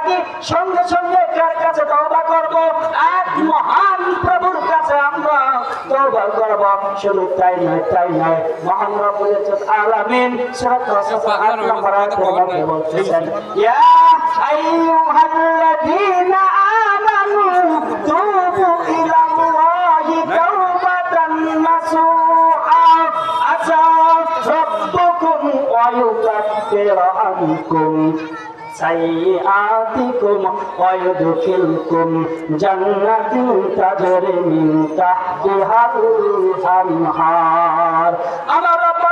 থাকি, সঙ্গে সঙ্গে কার কাছে তওবা করব? এক মহান প্রভুর কাছে আমরা তওবা করব। শুধু তাই নয়, মহান রব্বুল আলামিন সূরা কাসাস ৮ নম্বর আয়াতের মধ্যে বলতেছেন, ইয়া আইয়ুহাল্লাযীনা আমানু তুবু ইলাল্লাহি তাওবাতান নাসুহা আসা রাব্বুকুম ওয়া ইউকাফিরু আনকুম সাইয়্যাতিকুম ওয়া ইউদখিলকুম জান্নাতিন তাজরি মিন তাহতিহাল আনহার। আমার রব্ব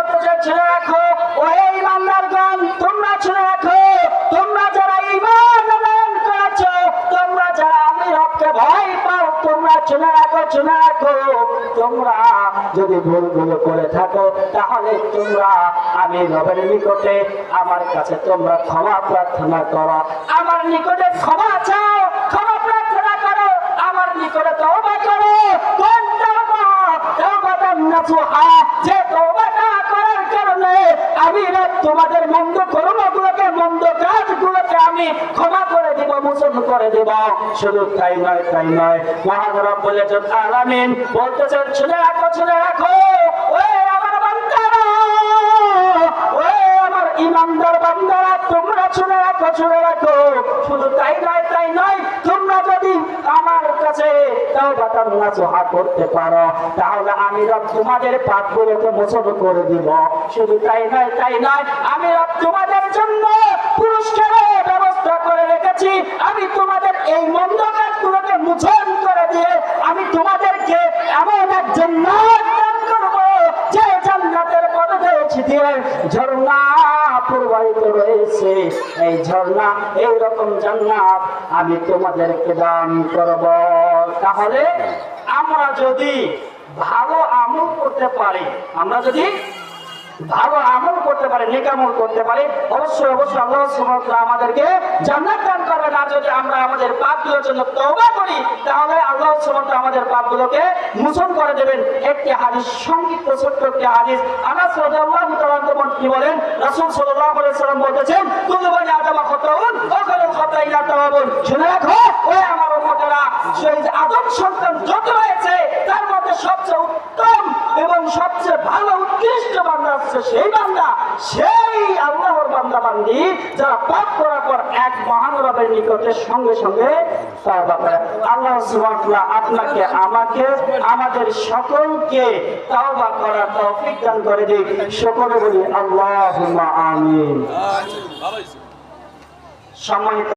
শুনে রাখো, ও ঈমানদারগণ, তোমরা শুনে রাখো, তোমরা যারা ঈমান আনয়ন করেছো, তোমরা যারা আমি রবকে ভয় পাও, তোমরা শুনে রাখো, তোমরা যদি ভুলগুলো করে থাকো তাহলে তোমরা আমি রবের নিকটে আমার কাছে তোমরা ক্ষমা প্রার্থনা করো, আমার নিকটে ক্ষমা চাও, ক্ষমা প্রার্থনা করো, আমার নিকটে তওবা করো। কোন তওবা? তওবাতান নাসুহা, যে তওবাটা করার কারণে আমি রব তোমাদের মন্দ কর্মগুলোকে, মন্দ কাজগুলোকে আমি ক্ষমা করে দেব, মোচন করে দেব। শুধু তাই নয়, মহান রব্বুল আলামিন বলতেছেন, শুনে রাখো, ওই আমার বান্দারা, ওই আমার ঈমানদার বান্দারা, তোমরা শুনে রাখো। শুধু তাই নয়, তোমরা যদি আমার কাছে তাওবাতান নাসুহা করতে পারো তাহলে আমি রব তোমাদের পাপগুলোকে মোচন করে দিব। শুধু তাই নয়, আমি রব তোমাদের জন্য পুরস্কারের ব্যবস্থা করে রেখেছি। আমি তোমাদের এই মন্দ কাজগুলোকে মোচন করে দিয়ে আমি তোমাদেরকে এমন এক জান্নাত দান করব, যে জান্নাতের পদদেশ দিয়ে ঝর্ণা প্রবাহিত রয়েছে। এই ঝর্ণা, এইরকম জান্নাত আমি তোমাদেরকে দান করব। তাহলে আমরা যদি ভালো আমল করতে পারি, নেক আমল করতে পারি, অবশ্যই আল্লাহ সুবহানাহু ওয়া তাআলা আমাদেরকে জান্নাত দান করবেন। আর যদি আমরা আমাদের পাপগুলোর জন্য তওবা করি তাহলে আল্লাহ সুবহানাহু ওয়া তাআলা আমাদের পাপগুলোকে মোচন করে দেবেন। একটি হাদিস, সংক্ষিপ্ত ছোট্ট একটি হাদিস, আনাস রাদিয়াল্লাহু তাআলা কি বলেন? রাসূল সাল্লাল্লাহু আলাইহি ওয়াসাল্লাম বলেছেন, কুল্লু বানি আদম খাতাউন ওয়া খায়রুল খাতাইনা তাওয়াবুন। শুনে রাখো, ওই আমার উম্মতেরা, সেই আদম সন্তান যত হয়েছে তার মধ্যে সবচেয়ে উত্তম এবং সবচেয়ে ভালো উৎকৃষ্ট বান্দা হচ্ছে সেই আল্লাহর বান্দি যারা পাপ করার পর এক মহান রবের নিকটে সঙ্গে সঙ্গে তওবা করে। আল্লাহ সুবহানাহু ওয়া তাআলা আপনাকে, আমাকে, আমাদের সকলকে তওবা করার তৌফিক দান করে দিক। সকলে বলি আল্লাহুম্মা আমিন। সম্মানিত